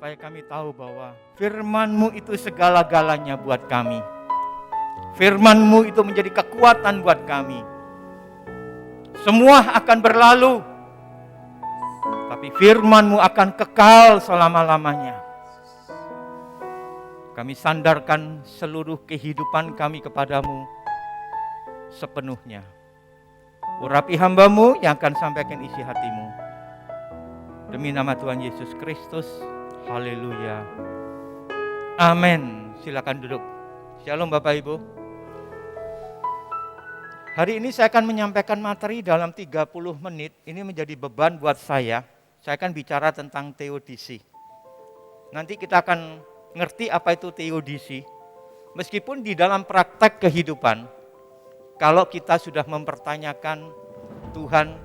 supaya kami tahu bahwa firman-Mu itu segala-galanya buat kami. Firman-Mu itu menjadi kekuatan buat kami. Semua akan berlalu, tapi firman-Mu akan kekal selama-lamanya. Kami sandarkan seluruh kehidupan kami kepadamu sepenuhnya. Urapi hamba-Mu yang akan sampaikan isi hati-Mu. Demi nama Tuhan Yesus Kristus, haleluya. Amin. Silakan duduk. Shalom Bapak Ibu. Hari ini saya akan menyampaikan materi dalam 30 menit. Ini menjadi beban buat saya. Saya akan bicara tentang teodisi. Nanti kita akan ngerti apa itu teodisi. Meskipun di dalam praktek kehidupan, kalau kita sudah mempertanyakan Tuhan,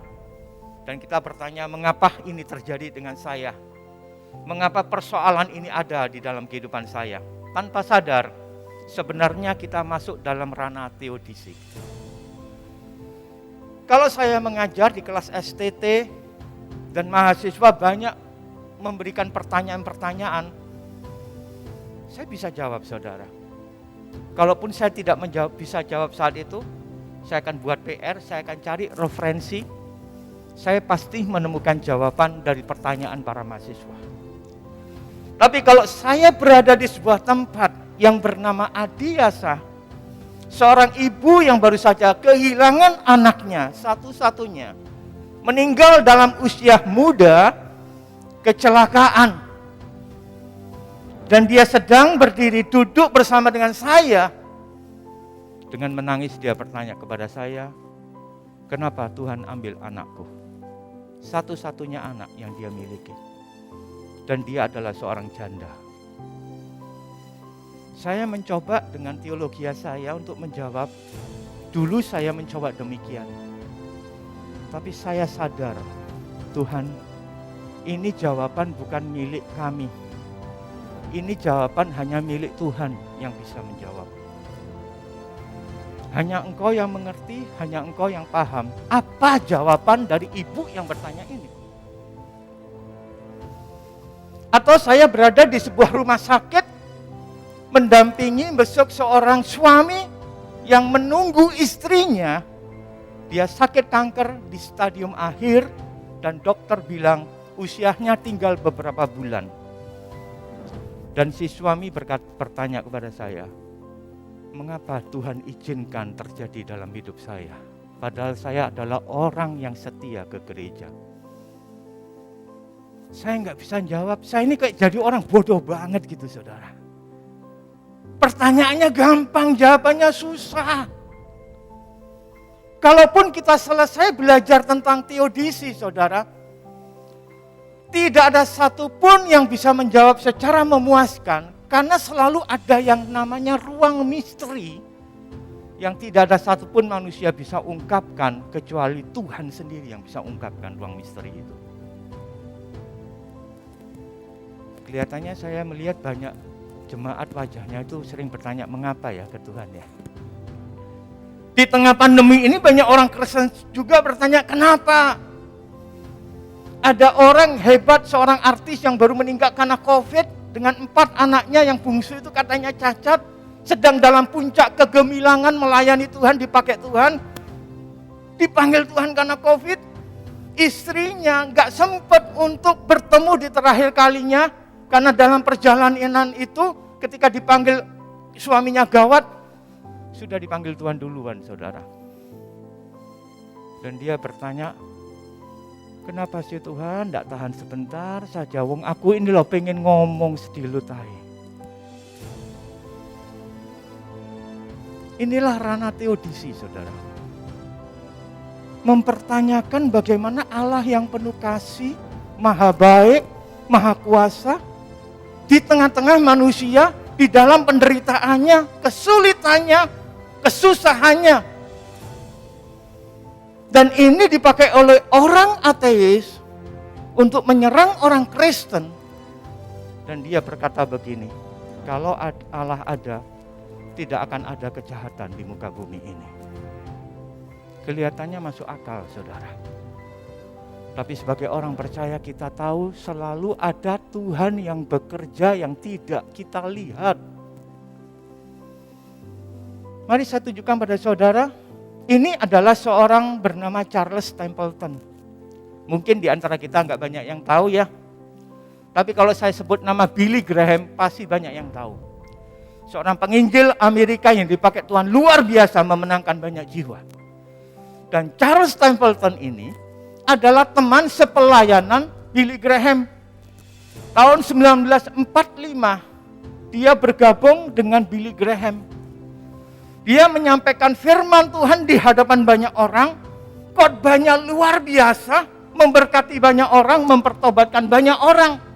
dan kita bertanya mengapa ini terjadi dengan saya, mengapa persoalan ini ada di dalam kehidupan saya, tanpa sadar sebenarnya kita masuk dalam ranah teodisi. Kalau saya mengajar di kelas STT dan mahasiswa banyak memberikan pertanyaan-pertanyaan, saya bisa jawab saudara. Kalaupun saya tidak bisa jawab saat itu, saya akan buat PR, saya akan cari referensi, saya pasti menemukan jawaban dari pertanyaan para mahasiswa. Tapi kalau saya berada di sebuah tempat yang bernama Adiasa, seorang ibu yang baru saja kehilangan anaknya satu-satunya, meninggal dalam usia muda, kecelakaan, dan dia sedang berdiri duduk bersama dengan saya. Dengan menangis dia bertanya kepada saya, kenapa Tuhan ambil anakku? Satu-satunya anak yang dia miliki. Dan dia adalah seorang janda. Saya mencoba dengan teologi saya untuk menjawab. Dulu saya mencoba demikian. Tapi saya sadar, Tuhan, ini jawaban bukan milik kami. Ini jawaban hanya milik Tuhan yang bisa menjawab. Hanya Engkau yang mengerti, hanya Engkau yang paham. Apa jawaban dari ibu yang bertanya ini? Atau saya berada di sebuah rumah sakit, mendampingi besok seorang suami yang menunggu istrinya. Dia sakit kanker di stadium akhir dan dokter bilang usianya tinggal beberapa bulan. Dan si suami bertanya kepada saya, mengapa Tuhan izinkan terjadi dalam hidup saya? Padahal saya adalah orang yang setia ke gereja. Saya nggak bisa jawab, saya ini kayak jadi orang bodoh banget gitu saudara. Pertanyaannya gampang, jawabannya susah. Kalaupun kita selesai belajar tentang teodisi saudara, tidak ada satupun yang bisa menjawab secara memuaskan. Karena selalu ada yang namanya ruang misteri yang tidak ada satupun manusia bisa ungkapkan kecuali Tuhan sendiri yang bisa ungkapkan ruang misteri itu. Kelihatannya saya melihat banyak jemaat wajahnya itu sering bertanya mengapa ya ke Tuhan ya. Di tengah pandemi ini banyak orang Kristen juga bertanya kenapa. Ada orang hebat, seorang artis yang baru meninggal karena COVID. Dengan 4 anaknya yang bungsu itu katanya cacat, sedang dalam puncak kegemilangan melayani Tuhan, dipakai Tuhan, dipanggil Tuhan karena COVID. Istrinya gak sempat untuk bertemu di terakhir kalinya, karena dalam perjalanan itu ketika dipanggil suaminya gawat, sudah dipanggil Tuhan duluan saudara. Dan dia bertanya, kenapa sih Tuhan tidak tahan sebentar saja, wong aku ini loh pengen ngomong sedilut ae. Inilah ranah teodisi saudara. Mempertanyakan bagaimana Allah yang penuh kasih, maha baik, maha kuasa, di tengah-tengah manusia, di dalam penderitaannya, kesulitannya, kesusahannya. Dan ini dipakai oleh orang ateis untuk menyerang orang Kristen. Dan dia berkata begini, kalau Allah ada, tidak akan ada kejahatan di muka bumi ini. Kelihatannya masuk akal, saudara. Tapi sebagai orang percaya kita tahu selalu ada Tuhan yang bekerja yang tidak kita lihat. Mari saya tunjukkan pada saudara, ini adalah seorang bernama Charles Templeton. Mungkin di antara kita nggak banyak yang tahu ya. Tapi kalau saya sebut nama Billy Graham, pasti banyak yang tahu. Seorang penginjil Amerika yang dipakai Tuhan luar biasa memenangkan banyak jiwa. Dan Charles Templeton ini adalah teman sepelayanan Billy Graham. Tahun 1945 dia bergabung dengan Billy Graham. Dia menyampaikan firman Tuhan di hadapan banyak orang. Khotbahnya luar biasa, memberkati banyak orang, mempertobatkan banyak orang.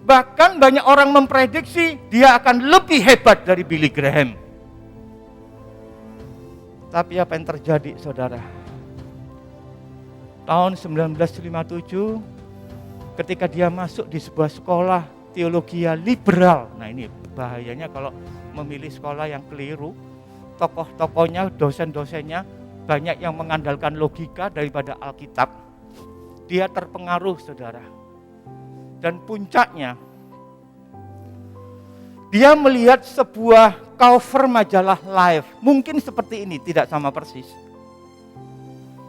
Bahkan banyak orang memprediksi dia akan lebih hebat dari Billy Graham. Tapi apa yang terjadi, saudara? Tahun 1957, ketika dia masuk di sebuah sekolah teologi liberal. Nah ini bahayanya kalau memilih sekolah yang keliru. Tokoh-tokohnya, dosen-dosennya banyak yang mengandalkan logika daripada Alkitab. Dia terpengaruh, saudara. Dan puncaknya, dia melihat sebuah cover majalah Life. Mungkin seperti ini, tidak sama persis.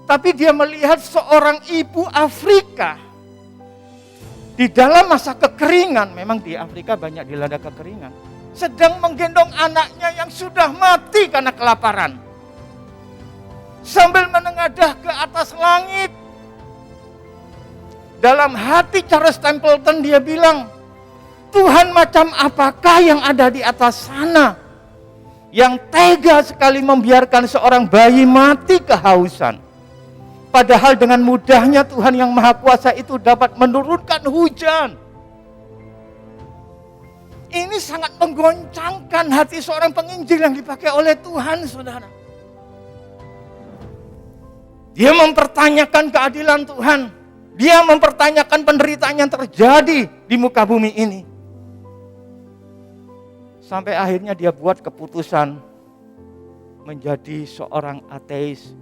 Tapi dia melihat seorang ibu Afrika di dalam masa kekeringan. Memang di Afrika banyak dilanda kekeringan. Sedang menggendong anaknya yang sudah mati karena kelaparan. Sambil menengadah ke atas langit. Dalam hati Charles Templeton dia bilang, Tuhan macam apakah yang ada di atas sana? Yang tega sekali membiarkan seorang bayi mati kehausan. Padahal dengan mudahnya Tuhan yang Maha Kuasa itu dapat menurunkan hujan. Ini sangat menggoncangkan hati seorang penginjil yang dipakai oleh Tuhan, saudara. Dia mempertanyakan keadilan Tuhan. Dia mempertanyakan penderitaan yang terjadi di muka bumi ini. Sampai akhirnya dia buat keputusan menjadi seorang ateis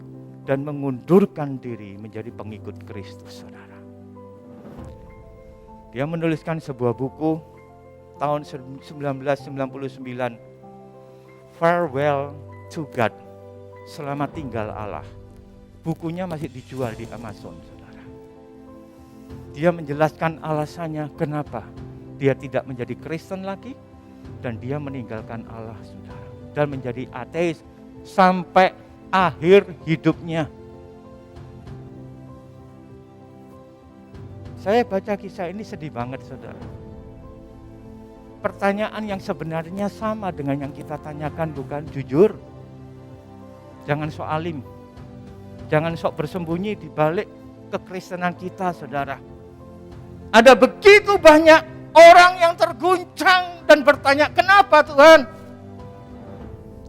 dan mengundurkan diri menjadi pengikut Kristus, saudara. Dia menuliskan sebuah buku tahun 1999, Farewell to God, Selamat Tinggal Allah. Bukunya masih dijual di Amazon, saudara. Dia menjelaskan alasannya kenapa dia tidak menjadi Kristen lagi dan dia meninggalkan Allah, saudara, dan menjadi ateis sampai akhir hidupnya. Saya baca kisah ini sedih banget, saudara. Pertanyaan yang sebenarnya sama dengan yang kita tanyakan, bukan? Jujur, jangan sok alim, jangan sok bersembunyi di balik kekristenan kita, saudara. Ada begitu banyak orang yang terguncang dan bertanya, kenapa Tuhan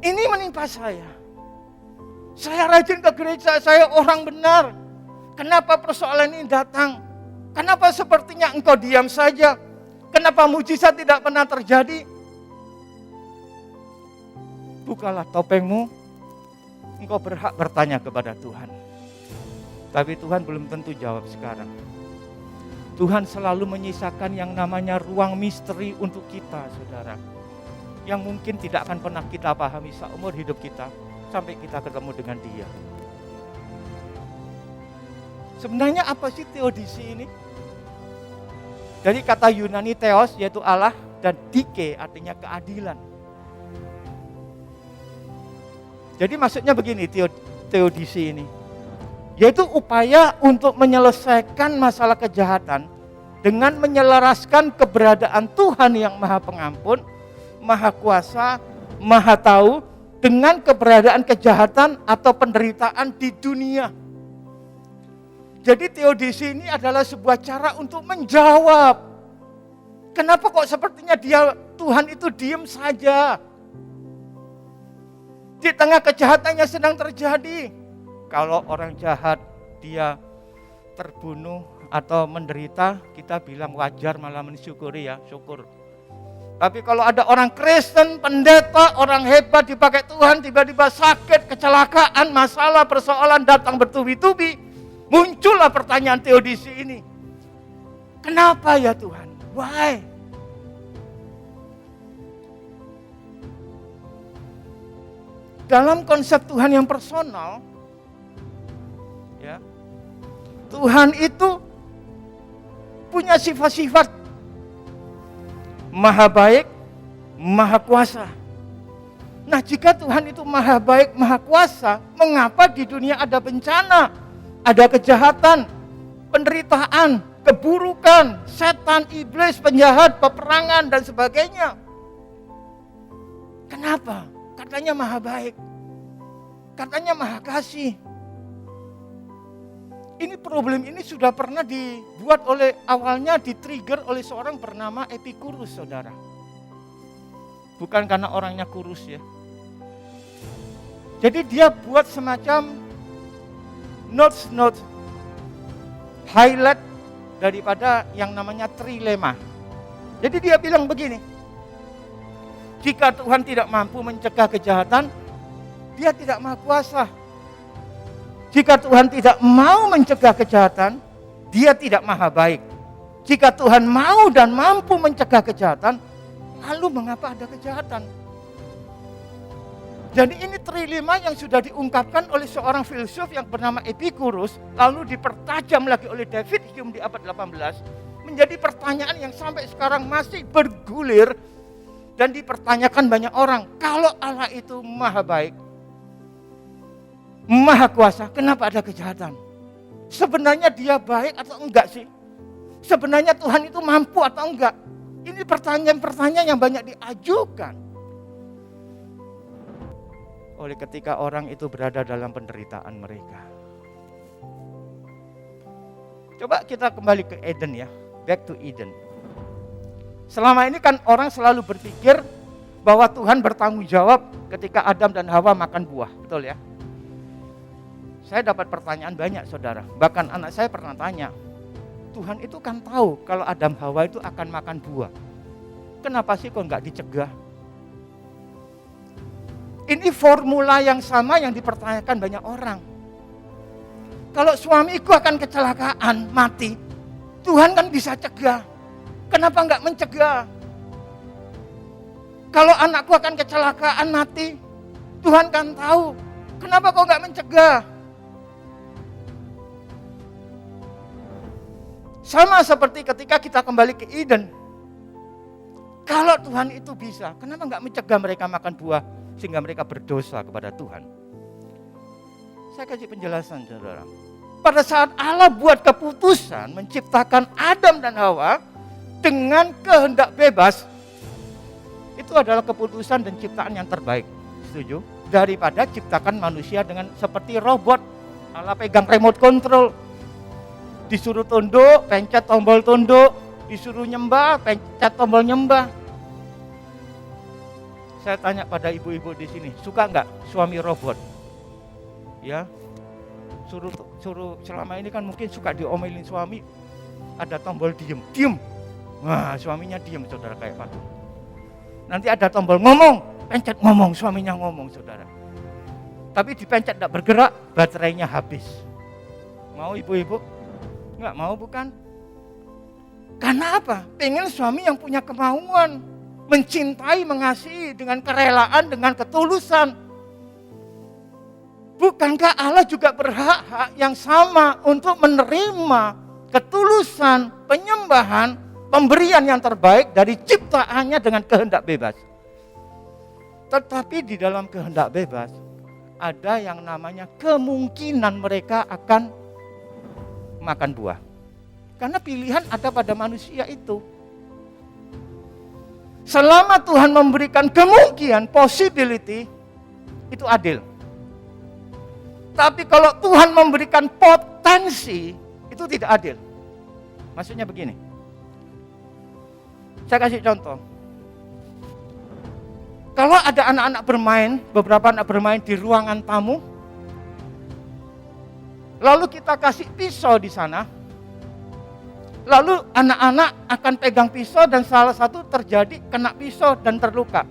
ini menimpa saya? Saya rajin ke gereja, saya orang benar. Kenapa persoalan ini datang? Kenapa sepertinya engkau diam saja? Kenapa mujizat tidak pernah terjadi? Bukalah topengmu, engkau berhak bertanya kepada Tuhan. Tapi Tuhan belum tentu jawab sekarang. Tuhan selalu menyisakan yang namanya ruang misteri untuk kita, saudara. Yang mungkin tidak akan pernah kita pahami seumur hidup kita sampai kita ketemu dengan Dia. Sebenarnya apa sih teodisi ini? Dari kata Yunani theos yaitu Allah dan dike artinya keadilan. Jadi maksudnya begini teodisi ini. Yaitu upaya untuk menyelesaikan masalah kejahatan dengan menyelaraskan keberadaan Tuhan yang Maha Pengampun, Maha Kuasa, Maha Tahu dengan keberadaan kejahatan atau penderitaan di dunia. Jadi teodisi ini adalah sebuah cara untuk menjawab. Kenapa kok sepertinya Tuhan itu diam saja? Di tengah kejahatannya sedang terjadi. Kalau orang jahat dia terbunuh atau menderita, kita bilang wajar, malah mensyukuri ya, syukur. Tapi kalau ada orang Kristen, pendeta, orang hebat dipakai Tuhan, tiba-tiba sakit, kecelakaan, masalah, persoalan datang bertubi-tubi, Muncullah pertanyaan teodisi ini. Kenapa ya Tuhan? Why? Dalam konsep Tuhan yang personal, ya, Tuhan itu punya sifat-sifat maha baik, maha kuasa. Nah, jika Tuhan itu maha baik, maha kuasa, mengapa di dunia ada bencana, ada kejahatan, penderitaan, keburukan, setan, iblis, penjahat, peperangan, dan sebagainya? Kenapa? Katanya maha baik, katanya maha kasih. Ini problem ini sudah pernah dibuat awalnya di-trigger oleh seorang bernama Epicurus, saudara. Bukan karena orangnya kurus ya. Jadi dia buat semacam notes highlight daripada yang namanya trilema. Jadi dia bilang begini, jika Tuhan tidak mampu mencegah kejahatan, dia tidak maha kuasa. Jika Tuhan tidak mau mencegah kejahatan, dia tidak maha baik. Jika Tuhan mau dan mampu mencegah kejahatan, lalu mengapa ada kejahatan? Jadi ini trilema yang sudah diungkapkan oleh seorang filsuf yang bernama Epicurus, lalu dipertajam lagi oleh David Hume di abad 18, menjadi pertanyaan yang sampai sekarang masih bergulir dan dipertanyakan banyak orang. Kalau Allah itu maha baik, maha kuasa, kenapa ada kejahatan? Sebenarnya dia baik atau enggak sih? Sebenarnya Tuhan itu mampu atau enggak? Ini pertanyaan-pertanyaan yang banyak diajukan oleh ketika orang itu berada dalam penderitaan mereka. Coba kita kembali ke Eden ya, back to Eden. Selama ini kan orang selalu berpikir bahwa Tuhan bertanggung jawab ketika Adam dan Hawa makan buah, betul ya? Saya dapat pertanyaan banyak, saudara. Bahkan anak saya pernah tanya, Tuhan itu kan tahu kalau Adam Hawa itu akan makan buah. Kenapa sih kok nggak dicegah? Ini formula yang sama yang dipertanyakan banyak orang. Kalau suamiku akan kecelakaan, mati, Tuhan kan bisa cegah. Kenapa nggak mencegah? Kalau anakku akan kecelakaan, mati, Tuhan kan tahu. Kenapa kok nggak mencegah? Sama seperti ketika kita kembali ke Eden. Kalau Tuhan itu bisa, kenapa nggak mencegah mereka makan buah sehingga mereka berdosa kepada Tuhan? Saya kasih penjelasan, saudara. Pada saat Allah buat keputusan menciptakan Adam dan Hawa dengan kehendak bebas, itu adalah keputusan dan ciptaan yang terbaik. Setuju? Daripada ciptakan manusia dengan seperti robot. Allah pegang remote control, disuruh tunduk, pencet tombol tunduk, disuruh nyembah, pencet tombol nyembah. Saya tanya pada ibu-ibu di sini, suka nggak suami robot? Ya, suruh selama ini kan mungkin suka diomelin suami, ada tombol diem. Wah, suaminya diem, saudara, kayak patung. Nanti ada tombol ngomong, pencet ngomong, suaminya ngomong, saudara. Tapi dipencet tidak bergerak, baterainya habis. Mau ibu-ibu? Nggak mau bukan? Karena apa? Pengen suami yang punya kemauan, mencintai, mengasihi dengan kerelaan, dengan ketulusan. Bukankah Allah juga berhak yang sama untuk menerima ketulusan, penyembahan, pemberian yang terbaik dari ciptaannya dengan kehendak bebas? Tetapi di dalam kehendak bebas ada yang namanya kemungkinan mereka akan makan buah. Karena pilihan ada pada manusia itu. Selama Tuhan memberikan kemungkinan, possibility, itu adil. Tapi kalau Tuhan memberikan potensi, itu tidak adil. Maksudnya begini. Saya kasih contoh. Kalau ada anak-anak bermain, beberapa anak bermain di ruangan tamu, lalu kita kasih pisau di sana, lalu anak-anak akan pegang pisau dan salah satu terjadi kena pisau dan terluka.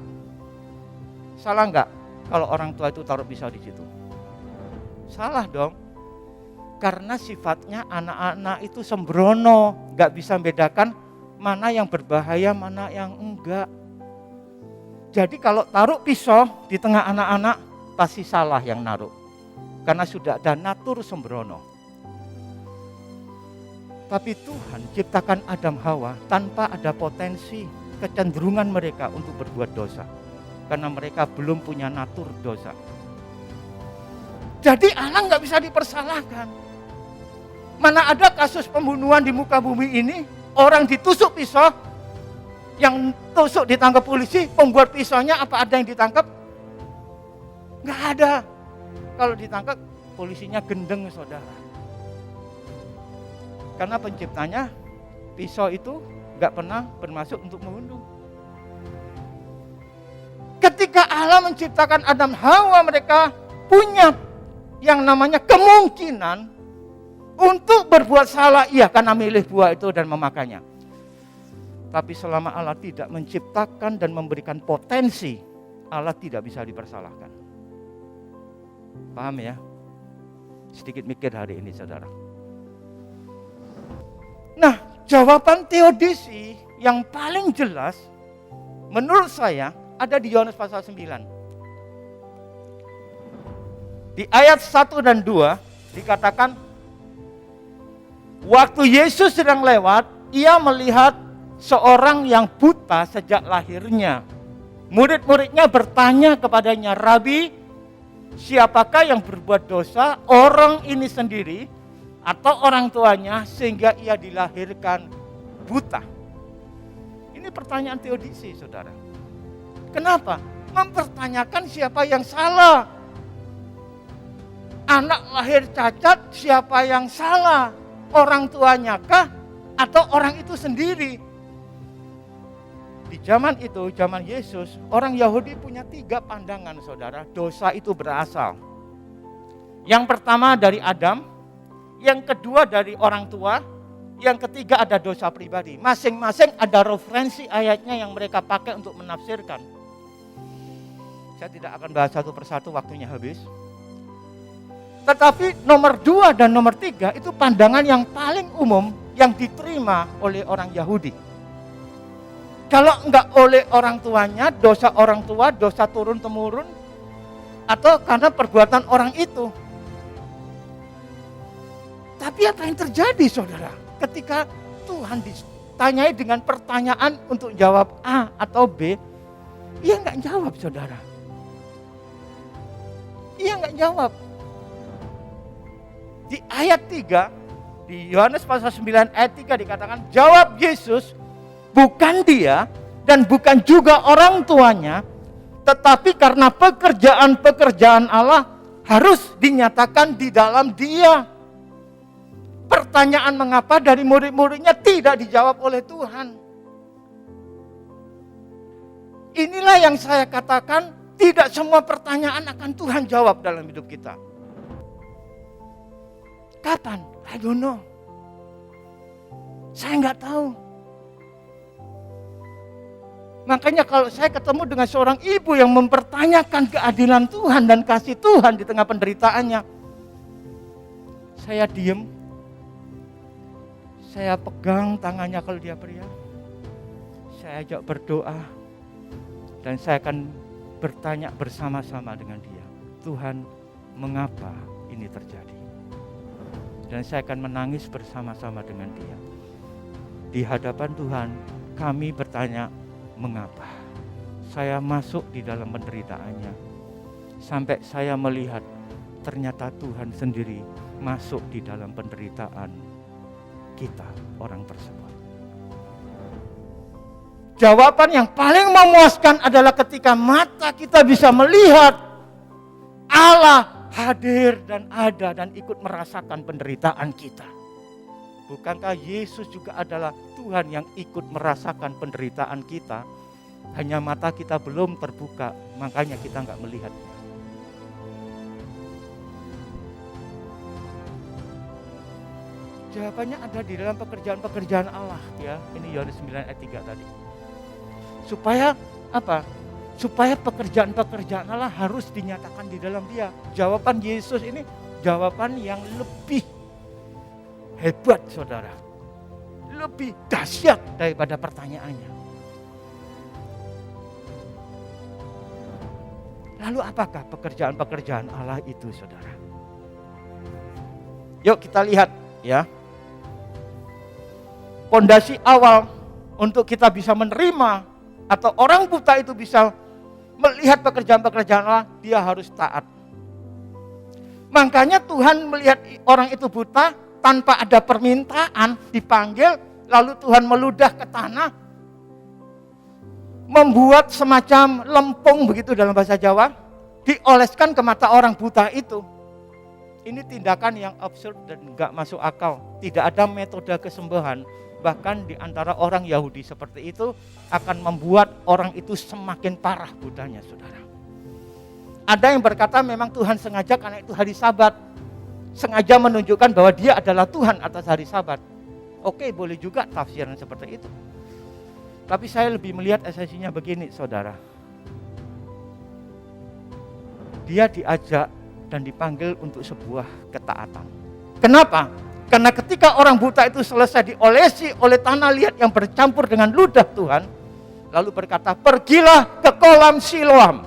Salah enggak kalau orang tua itu taruh pisau di situ? Salah dong. Karena sifatnya anak-anak itu sembrono, nggak bisa membedakan mana yang berbahaya, mana yang enggak. Jadi kalau taruh pisau di tengah anak-anak, pasti salah yang naruh. Karena sudah ada natur sembrono. Tapi Tuhan ciptakan Adam Hawa tanpa ada potensi kecenderungan mereka untuk berbuat dosa. Karena mereka belum punya natur dosa. Jadi Allah nggak bisa dipersalahkan. Mana ada kasus pembunuhan di muka bumi ini, orang ditusuk pisau, yang tusuk ditangkap polisi, pembuat pisaunya apa ada yang ditangkap? Nggak ada. Kalau ditangkap, polisinya gendeng, saudara. Karena penciptanya, pisau itu nggak pernah bermaksud untuk membunuh. Ketika Allah menciptakan Adam Hawa, mereka punya yang namanya kemungkinan untuk berbuat salah, iya, karena milih buah itu dan memakannya. Tapi selama Allah tidak menciptakan dan memberikan potensi, Allah tidak bisa dipersalahkan. Paham ya? Sedikit mikir hari ini, saudara. Nah, jawaban teodisi yang paling jelas menurut saya ada di Yohanes pasal 9. Di ayat 1 dan 2 dikatakan, waktu Yesus sedang lewat, ia melihat seorang yang buta sejak lahirnya. Murid-muridnya bertanya kepadanya, Rabi, siapakah yang berbuat dosa, orang ini sendiri atau orang tuanya sehingga ia dilahirkan buta? Ini pertanyaan teodisi, saudara. Kenapa? Mempertanyakan siapa yang salah. Anak lahir cacat, siapa yang salah? Orang tuanya kah atau orang itu sendiri? Di zaman itu, zaman Yesus, orang Yahudi punya 3 pandangan, saudara. Dosa itu berasal. Yang pertama dari Adam, yang kedua dari orang tua, yang ketiga ada dosa pribadi. Masing-masing ada referensi ayatnya yang mereka pakai untuk menafsirkan. Saya tidak akan bahas satu persatu, waktunya habis. Tetapi nomor 2 dan nomor 3 itu pandangan yang paling umum yang diterima oleh orang Yahudi. Kalau enggak oleh orang tuanya, dosa orang tua, dosa turun-temurun, atau karena perbuatan orang itu. Tapi apa yang terjadi, saudara? Ketika Tuhan ditanyai dengan pertanyaan untuk jawab A atau B, ia enggak jawab, saudara. Ia enggak jawab. Di ayat 3, di Yohanes pasal 9 ayat 3 dikatakan, jawab Yesus, bukan dia dan bukan juga orang tuanya, tetapi karena pekerjaan-pekerjaan Allah harus dinyatakan di dalam dia. Pertanyaan mengapa dari murid-muridnya tidak dijawab oleh Tuhan. Inilah yang saya katakan, tidak semua pertanyaan akan Tuhan jawab dalam hidup kita. Kapan? I don't know. Saya nggak tahu. Makanya kalau saya ketemu dengan seorang ibu yang mempertanyakan keadilan Tuhan dan kasih Tuhan di tengah penderitaannya, saya diem, saya pegang tangannya kalau dia pria, saya ajak berdoa, dan saya akan bertanya bersama-sama dengan dia, Tuhan, mengapa ini terjadi? Dan saya akan menangis bersama-sama dengan dia. Di hadapan Tuhan, kami bertanya, mengapa? Saya masuk di dalam penderitaannya. Sampai saya melihat, ternyata Tuhan sendiri masuk di dalam penderitaan kita, orang tersebut. Jawaban yang paling memuaskan adalah ketika mata kita bisa melihat Allah hadir dan ada dan ikut merasakan penderitaan kita. Bukankah Yesus juga adalah Tuhan yang ikut merasakan penderitaan kita? Hanya mata kita belum terbuka, makanya kita nggak melihatnya. Jawabannya ada di dalam pekerjaan-pekerjaan Allah, ya. Ini Yohanes 9 ayat 3 tadi. Supaya apa? Supaya pekerjaan-pekerjaan Allah harus dinyatakan di dalam dia. Jawaban Yesus ini jawaban yang lebih hebat saudara. Lebih dahsyat daripada pertanyaannya. Lalu apakah pekerjaan-pekerjaan Allah itu saudara? Yuk kita lihat ya. Pondasi awal untuk kita bisa menerima atau orang buta itu bisa melihat pekerjaan-pekerjaan Allah, dia harus taat. Makanya Tuhan melihat orang itu buta tanpa ada permintaan, dipanggil, lalu Tuhan meludah ke tanah, membuat semacam lempung begitu dalam bahasa Jawa, dioleskan ke mata orang buta itu. Ini tindakan yang absurd dan enggak masuk akal. Tidak ada metode kesembuhan. Bahkan di antara orang Yahudi seperti itu akan membuat orang itu semakin parah butanya, saudara. Ada yang berkata memang Tuhan sengaja karena itu hari Sabat. Sengaja menunjukkan bahwa dia adalah Tuhan atas hari Sabat. Oke, boleh juga tafsiran seperti itu. Tapi saya lebih melihat esensinya begini, saudara. Dia diajak dan dipanggil untuk sebuah ketaatan. Kenapa? Karena ketika orang buta itu selesai diolesi oleh tanah liat yang bercampur dengan ludah Tuhan, lalu berkata, pergilah ke kolam Siloam.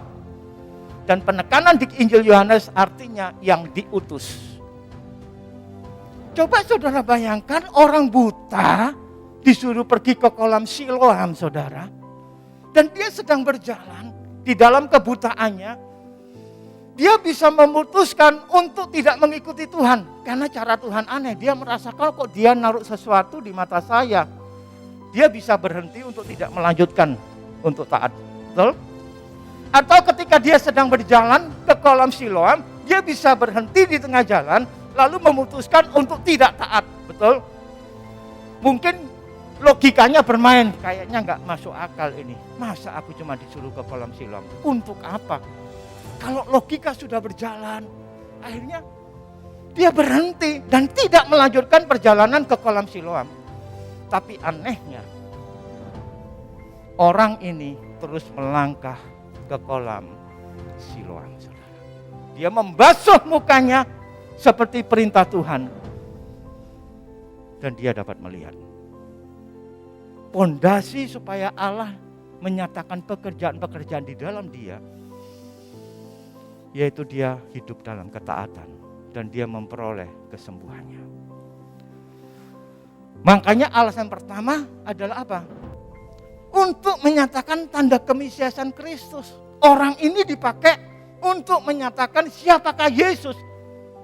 Dan penekanan di Injil Yohanes artinya yang diutus. Coba saudara bayangkan orang buta disuruh pergi ke kolam Siloam, saudara. Dan dia sedang berjalan di dalam kebutaannya. Dia bisa memutuskan untuk tidak mengikuti Tuhan. Karena cara Tuhan aneh. Dia merasakan kok dia naruh sesuatu di mata saya. Dia bisa berhenti untuk tidak melanjutkan untuk taat. Betul? Atau ketika dia sedang berjalan ke kolam Siloam, dia bisa berhenti di tengah jalan, lalu memutuskan untuk tidak taat. Betul? Mungkin logikanya bermain. Kayaknya nggak masuk akal ini. Masa aku cuma disuruh ke kolam Siloam? Untuk apa? Kalau logika sudah berjalan, akhirnya dia berhenti dan tidak melanjutkan perjalanan ke kolam Siloam. Tapi anehnya, orang ini terus melangkah ke kolam Siloam. Dia membasuh mukanya seperti perintah Tuhan. Dan dia dapat melihat. Pondasi supaya Allah menyatakan pekerjaan-pekerjaan di dalam dia, yaitu dia hidup dalam ketaatan dan dia memperoleh kesembuhannya. Makanya alasan pertama adalah apa? Untuk menyatakan tanda kemesiasan Kristus. Orang ini dipakai untuk menyatakan siapakah Yesus.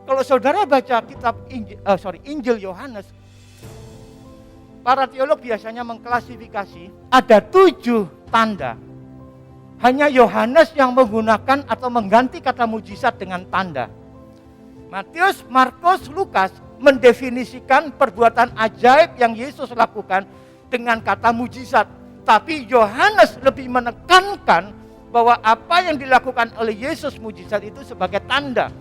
Kalau saudara baca kitab Injil Yohanes, para teolog biasanya mengklasifikasi ada 7 tanda. Hanya Yohanes yang menggunakan atau mengganti kata mujizat dengan tanda. Matius, Markus, Lukas mendefinisikan perbuatan ajaib yang Yesus lakukan dengan kata mujizat. Tapi Yohanes lebih menekankan bahwa apa yang dilakukan oleh Yesus mujizat itu sebagai tanda.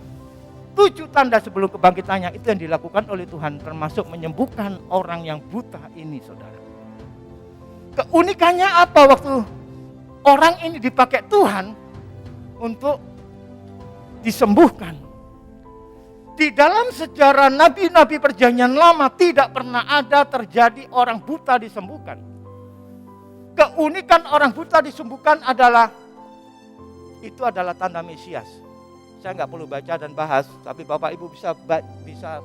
7 tanda sebelum kebangkitannya itu yang dilakukan oleh Tuhan, termasuk menyembuhkan orang yang buta ini, saudara. Keunikannya apa waktu orang ini dipakai Tuhan untuk disembuhkan? Di dalam sejarah nabi-nabi perjanjian lama tidak pernah ada terjadi orang buta disembuhkan. Keunikan orang buta disembuhkan adalah tanda Mesias. Saya nggak perlu baca dan bahas, tapi Bapak Ibu bisa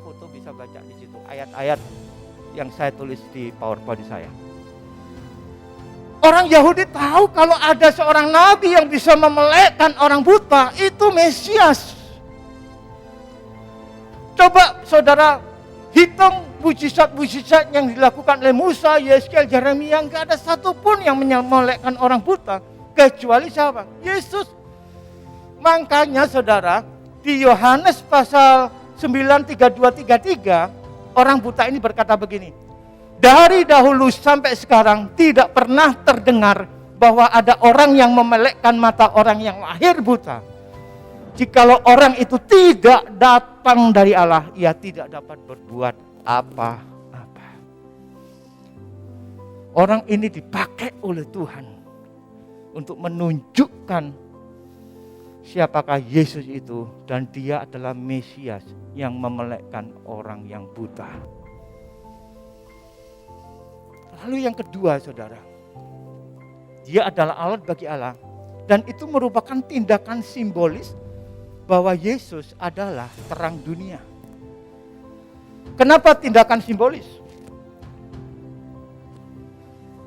foto, bisa baca di situ ayat-ayat yang saya tulis di PowerPoint saya. Orang Yahudi tahu kalau ada seorang nabi yang bisa memelekkan orang buta, itu Mesias. Coba saudara hitung mujizat-mujizat yang dilakukan oleh Musa, Yeskel, Yeremia, enggak ada satupun yang memelekkan orang buta kecuali siapa? Yesus. Makanya saudara, di Yohanes pasal 9:32-33, orang buta ini berkata begini, dari dahulu sampai sekarang tidak pernah terdengar bahwa ada orang yang memelekkan mata orang yang lahir buta. Jikalau orang itu tidak datang dari Allah, ia tidak dapat berbuat apa-apa. Orang ini dipakai oleh Tuhan untuk menunjukkan siapakah Yesus itu, dan dia adalah Mesias yang memelekkan orang yang buta. Lalu yang kedua, saudara, dia adalah alat bagi Allah. Dan itu merupakan tindakan simbolis bahwa Yesus adalah terang dunia. Kenapa tindakan simbolis?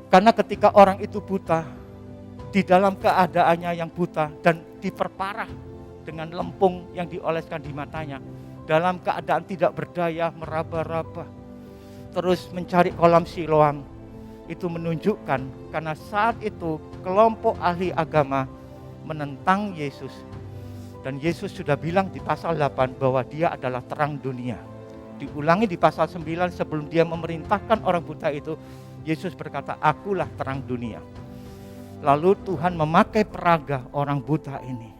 Karena ketika orang itu buta, di dalam keadaannya yang buta dan diperparah dengan lempung yang dioleskan di matanya, dalam keadaan tidak berdaya, meraba-raba, terus mencari kolam Siloam, itu menunjukkan karena saat itu kelompok ahli agama menentang Yesus. Dan Yesus sudah bilang di pasal 8 bahwa dia adalah terang dunia. Diulangi di pasal 9 sebelum dia memerintahkan orang buta itu, Yesus berkata, akulah terang dunia. Lalu Tuhan memakai peraga orang buta ini.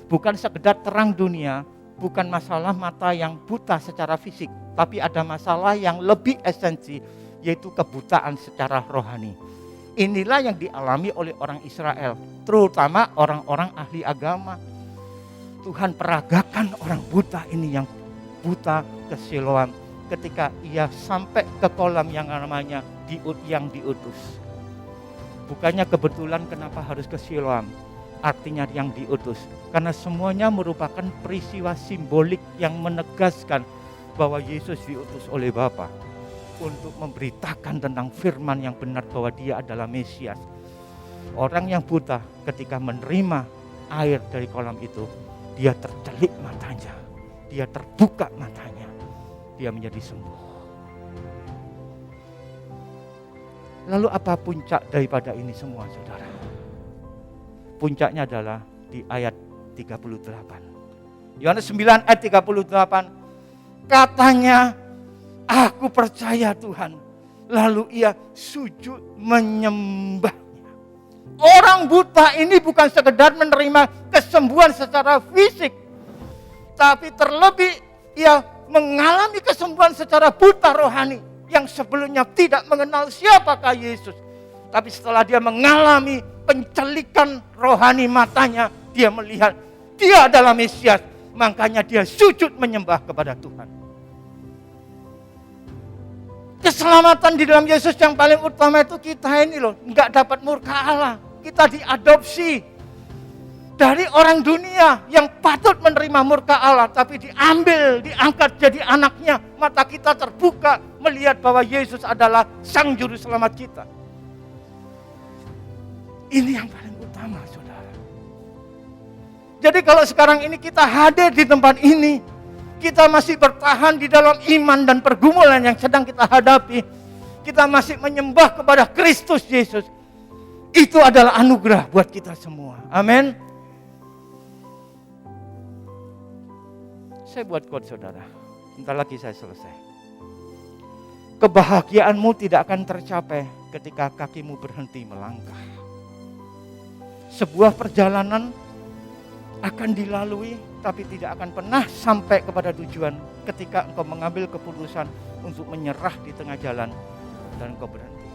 Bukan sekedar terang dunia, bukan masalah mata yang buta secara fisik, tapi ada masalah yang lebih esensi, yaitu kebutaan secara rohani. Inilah yang dialami oleh orang Israel, terutama orang-orang ahli agama. Tuhan peragakan orang buta ini yang buta ke Siloam ketika ia sampai ke kolam yang namanya yang diutus. Bukannya kebetulan kenapa harus ke Siloam, artinya yang diutus. Karena semuanya merupakan peristiwa simbolik yang menegaskan bahwa Yesus diutus oleh Bapa untuk memberitakan tentang firman yang benar bahwa dia adalah Mesias. Orang yang buta ketika menerima air dari kolam itu, dia tercelik matanya, dia terbuka matanya, dia menjadi sembuh. Lalu apa puncak daripada ini semua, saudara? Puncaknya adalah di ayat 38. Yohanes 9 ayat 38. Katanya, aku percaya Tuhan. Lalu ia sujud menyembahnya. Orang buta ini bukan sekedar menerima kesembuhan secara fisik, tapi terlebih ia mengalami kesembuhan secara buta rohani yang sebelumnya tidak mengenal siapakah Yesus. Tapi setelah dia mengalami pencelikan rohani matanya, dia melihat dia adalah Mesias, makanya dia sujud menyembah kepada Tuhan. Keselamatan di dalam Yesus yang paling utama itu kita ini loh, enggak dapat murka Allah. Kita diadopsi dari orang dunia yang patut menerima murka Allah, tapi diambil, diangkat jadi anaknya. Mata kita terbuka melihat bahwa Yesus adalah Sang Juru Selamat kita. Ini yang paling utama, saudara. Jadi kalau sekarang ini kita hadir di tempat ini, kita masih bertahan di dalam iman dan pergumulan yang sedang kita hadapi, kita masih menyembah kepada Kristus Yesus, itu adalah anugerah buat kita semua. Amin. Saya buat quote, saudara. Bentar lagi saya selesai. Kebahagiaanmu tidak akan tercapai ketika kakimu berhenti melangkah. Sebuah perjalanan akan dilalui, tapi tidak akan pernah sampai kepada tujuan ketika engkau mengambil keputusan untuk menyerah di tengah jalan dan engkau berhenti.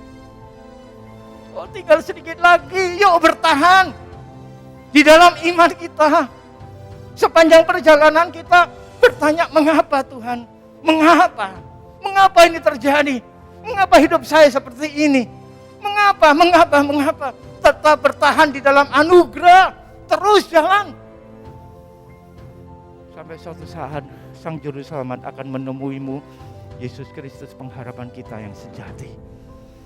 Oh, tinggal sedikit lagi, yuk bertahan di dalam iman kita. Sepanjang perjalanan kita bertanya, mengapa Tuhan? Mengapa? Mengapa ini terjadi? Mengapa hidup saya seperti ini? Mengapa? Tetap bertahan di dalam anugerah. Terus jalan. Sampai suatu saat Sang Juru Selamat akan menemuimu. Yesus Kristus pengharapan kita yang sejati.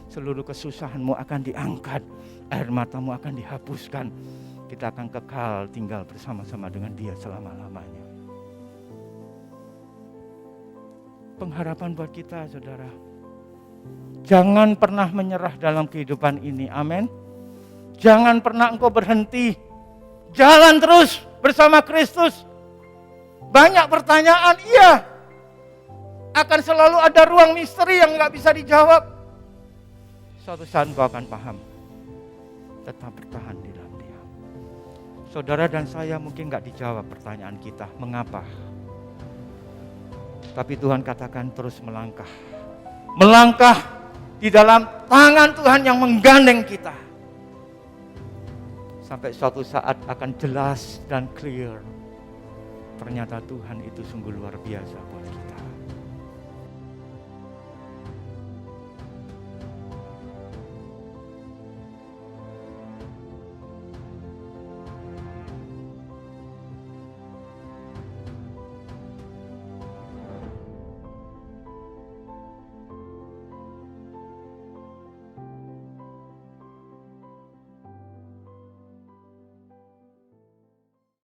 Seluruh kesusahanmu akan diangkat. Air matamu akan dihapuskan. Kita akan kekal tinggal bersama-sama dengan Dia selama-lamanya. Pengharapan buat kita, saudara. Jangan pernah menyerah dalam kehidupan ini. Amin. Jangan pernah engkau berhenti. Jalan terus bersama Kristus. Banyak pertanyaan, iya. Akan selalu ada ruang misteri yang gak bisa dijawab. Suatu saat engkau akan paham. Tetap bertahan di dalam Dia. Saudara dan saya mungkin gak dijawab pertanyaan kita. Mengapa? Tapi Tuhan katakan terus melangkah. Melangkah di dalam tangan Tuhan yang menggandeng kita. Sampai suatu saat akan jelas dan clear. Ternyata Tuhan itu sungguh luar biasa buat kita.